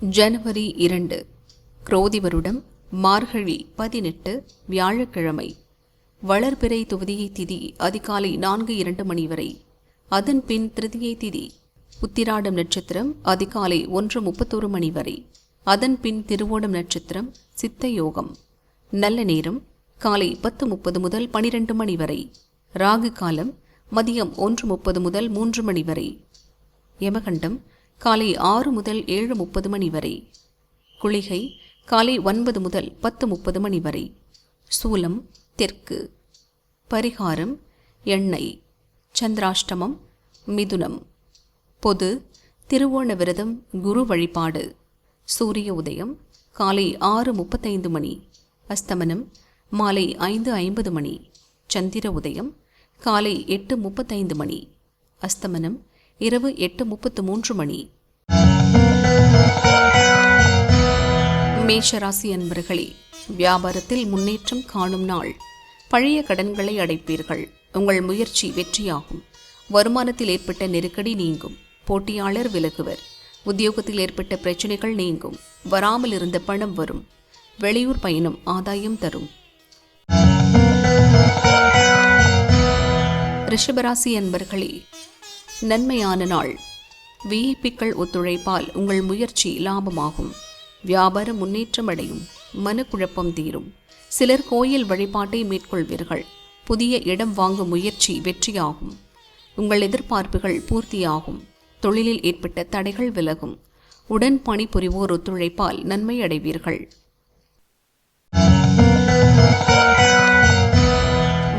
ஜனவரி 2 குரோதி வருடம் மார்கழி 18 வியாழக்கிழமை. வளர்பிறை துவதியை திதி அதிகாலை 4:02 மணி வரை. அதன் பின் திருதியை திதி உத்திராடம் நட்சத்திரம் அதிகாலை 1:31 மணி வரை. அதன் பின் திருவோணம் நட்சத்திரம் சித்த யோகம். நல்ல நேரம் காலை 10:30 முதல் 12 மணி வரை. ராகு காலம் மதியம் 1:30 முதல் 3 மணி வரை. யமகண்டம் காலை 6 முதல் 7:30 மணி வரை. குளிகை காலை 9 முதல் 10:30 மணி வரை. சூலம் தெற்கு. பரிகாரம் எண்ணெய். சந்திராஷ்டமம் மிதுனம். பொது திருவோண விரதம் குரு வழிபாடு. சூரிய உதயம் காலை 6:35 மணி. அஸ்தமனம் மாலை 5:50 மணி. சந்திர உதயம் காலை 8:35 மணி. அஸ்தமனம் இரவு 8:33 மணி. மேஷராசி அன்பர்களே, வியாபாரத்தில் முன்னேற்றம் காணும் நாள். பழைய கடன்களை அடைப்பீர்கள். உங்கள் முயற்சி வெற்றியாகும். வருமானத்தில் ஏற்பட்ட நெருக்கடி நீங்கும். போட்டியாளர் விலகுவர். உத்தியோகத்தில் ஏற்பட்ட பிரச்சனைகள் நீங்கும். வராமல் இருந்த பணம் வரும். வெளியூர் பயணம் ஆதாயம் தரும். ரிஷபராசி அன்பர்களே, நன்மையான நாள். விஐபிக்கள் ஒத்துழைப்பால் உங்கள் முயற்சி லாபமாகும். வியாபார முன்னேற்றம் அடையும். மனக்குழப்பம் தீரும். சிலர் கோயில் வழிபாட்டை மேற்கொள்வீர்கள். புதிய இடம் வாங்கும் முயற்சி வெற்றியாகும். உங்கள் எதிர்பார்ப்புகள் பூர்த்தியாகும். தொழிலில் ஏற்பட்ட தடைகள் விலகும். உடன் பணிபுரிவோர் ஒத்துழைப்பால் நன்மை அடைவீர்கள்.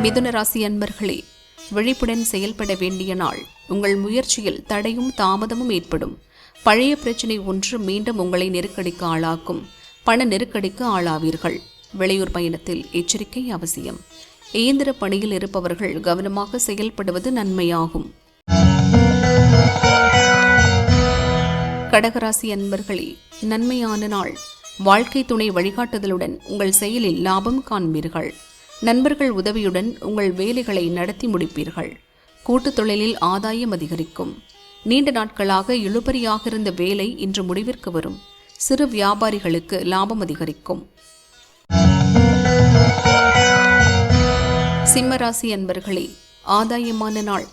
மிதுன ராசி அன்பர்களே, விழிப்புடன் செயல்பட வேண்டிய நாள். உங்கள் முயற்சியில் தடையும் தாமதமும் ஏற்படும். பழைய பிரச்சினை ஒன்று மீண்டும் உங்களை நெருக்கடிக்கு ஆளாக்கும். பண நெருக்கடிக்கு ஆளாவீர்கள். வெளியூர் பயணத்தில் எச்சரிக்கை அவசியம். இயந்திர பணியில் இருப்பவர்கள் கவனமாக செயல்படுவது நன்மையாகும். கடகராசி அன்பர்களே, நன்மையான நாள். வாழ்க்கை துணை வழிகாட்டுதலுடன் உங்கள் செயலில் லாபம் காண்பீர்கள். நண்பர்கள் உதவியுடன் உங்கள் வேலைகளை நடத்தி முடிப்பீர்கள். கூட்டுத் தொழிலில் ஆதாயம் அதிகரிக்கும். நீண்ட நாட்களாக இழுபறியாக இருந்த வேலை இன்று முடிவிற்கு வரும். சிறு வியாபாரிகளுக்கு லாபம் அதிகரிக்கும். சிம்மராசி அன்பர்களே, ஆதாயமான நாள்.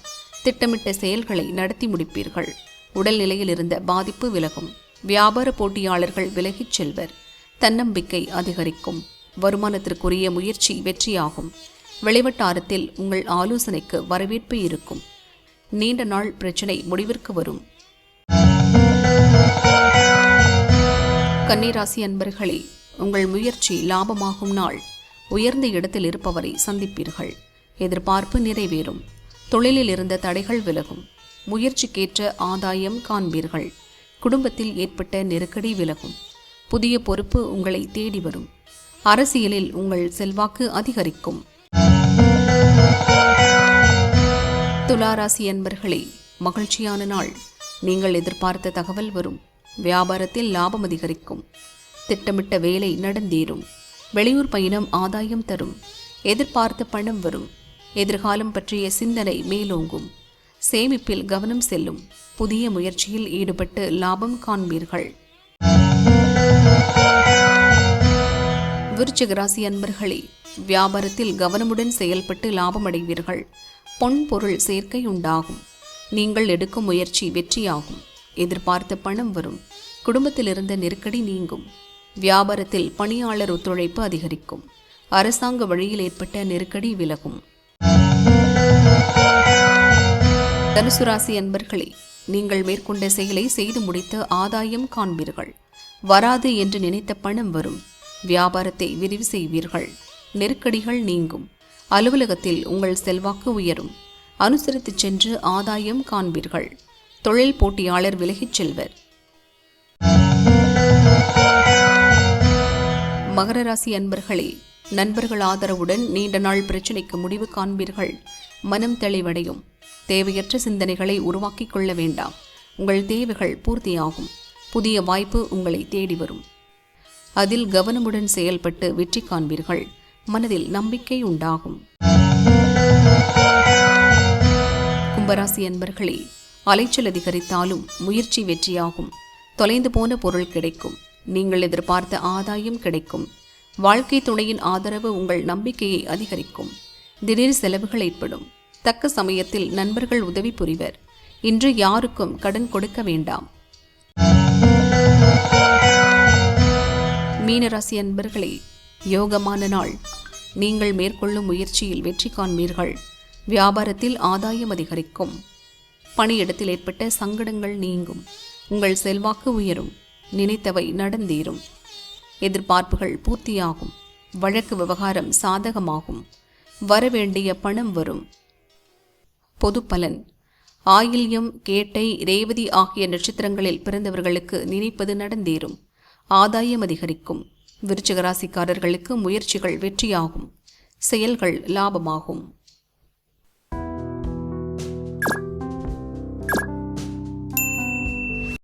திட்டமிட்ட செயல்களை நடத்தி முடிப்பீர்கள். உடல் நிலையில் இருந்த பாதிப்பு விலகும். வியாபார போட்டியாளர்கள் விலகிச் செல்வர். தன்னம்பிக்கை அதிகரிக்கும். வருமானத்திற்குரிய முயற்சி வெற்றியாகும். வெளிவட்டாரத்தில் உங்கள் ஆலோசனைக்கு வரவேற்பு இருக்கும். நீண்ட நாள் பிரச்சனை முடிவிற்கு வரும். கன்னிராசி அன்பர்களே, உங்கள் முயற்சி லாபமாகும் நாள். உயர்ந்த இடத்தில் இருப்பவரை சந்திப்பீர்கள். எதிர்பார்ப்பு நிறைவேறும். தொழிலில் இருந்த தடைகள் விலகும். முயற்சிக்கேற்ற ஆதாயம் காண்பீர்கள். குடும்பத்தில் ஏற்பட்ட நெருக்கடி விலகும். புதிய பொறுப்பு உங்களை தேடி வரும். அரசியலில் உங்கள் செல்வாக்கு அதிகரிக்கும். துலாராசி அன்பர்களே, மகிழ்ச்சியான நாள். நீங்கள் எதிர்பார்த்த தகவல் வரும். வியாபாரத்தில் லாபம் அதிகரிக்கும். திட்டமிட்ட வேலை நடந்தேறும். வெளியூர் பயணம் ஆதாயம் தரும். எதிர்பார்த்த பணம் வரும். எதிர்காலம் பற்றிய சிந்தனை மேலோங்கும். சேமிப்பில் கவனம் செல்லும். புதிய முயற்சியில் ஈடுபட்டு லாபம் காண்பீர்கள். விருச்சிக ராசி அன்பர்களே, வியாபாரத்தில் கவனமுடன் செயல்பட்டு லாபம் அடைவீர்கள். பொன் பொருள் சேர்க்கை உண்டாகும். நீங்கள் எடுக்கும் முயற்சி வெற்றியாகும். எதிர்பார்த்த பணம் வரும். குடும்பத்தில் இருந்த நெருக்கடி நீங்கும். வியாபாரத்தில் பணியாளர் ஒத்துழைப்பு அதிகரிக்கும். அரசாங்க வழியில் ஏற்பட்ட நெருக்கடி விலகும். தனுசு ராசி அன்பர்களே, நீங்கள் மேற்கொண்ட செயலை செய்து முடித்து ஆதாயம் காண்பீர்கள். வராது என்று நினைத்த பணம் வரும். வியாபாரத்தை விரிவு செய்வீர்கள். நெருக்கடிகள் நீங்கும். அலுவலகத்தில் உங்கள் செல்வாக்கு உயரும். அனுசரித்து சென்று ஆதாயம் காண்பீர்கள். தொழில் போட்டியாளர் விலகிச் செல்வர். மகர ராசி அன்பர்களே, நண்பர்கள் ஆதரவுடன் நீண்ட நாள் பிரச்சினைக்கு முடிவு காண்பீர்கள். மனம் தெளிவடையும். தேவையற்ற சிந்தனைகளை உருவாக்கிக் கொள்ள வேண்டாம். உங்கள் தேவைகள் பூர்த்தியாகும். புதிய வாய்ப்பு உங்களை தேடி வரும். அதில் கவனமுடன் செயல்பட்டு வெற்றி காண்பீர்கள். மனதில் நம்பிக்கை உண்டாகும். கும்பராசி அன்பர்களே, அலைச்சல் அதிகரித்தாலும் முயற்சி வெற்றியாகும். தொலைந்து போன பொருள் கிடைக்கும். நீங்கள் எதிர்பார்த்த ஆதாயம் கிடைக்கும். வாழ்க்கை துணையின் ஆதரவு உங்கள் நம்பிக்கையை அதிகரிக்கும். திடீர் செலவுகள் ஏற்படும். தக்க சமயத்தில் நண்பர்கள் உதவி புரிவர். இன்று யாருக்கும் கடன் கொடுக்க வேண்டாம். மீனராசி அன்பர்களே, யோகமான நாள். நீங்கள் மேற்கொள்ளும் முயற்சியில் வெற்றி காண்பீர்கள். வியாபாரத்தில் ஆதாயம் அதிகரிக்கும். பணியிடத்தில் ஏற்பட்ட சங்கடங்கள் நீங்கும். உங்கள் செல்வாக்கு உயரும். நினைத்தவை நடந்தேறும். எதிர்பார்ப்புகள் பூர்த்தியாகும். வழக்கு விவகாரம் சாதகமாகும். வரவேண்டிய பணம் வரும். பொது பலன். ஆயில்யம், கேட்டை, ரேவதி ஆகிய நட்சத்திரங்களில் பிறந்தவர்களுக்கு நினைப்பது நடந்தேறும். ஆதாயம் அதிகரிக்கும். விருச்சிக ராசிக்காரர்களுக்கு முயற்சிகள் வெற்றியாகும். செயல்கள் லாபமாகும்.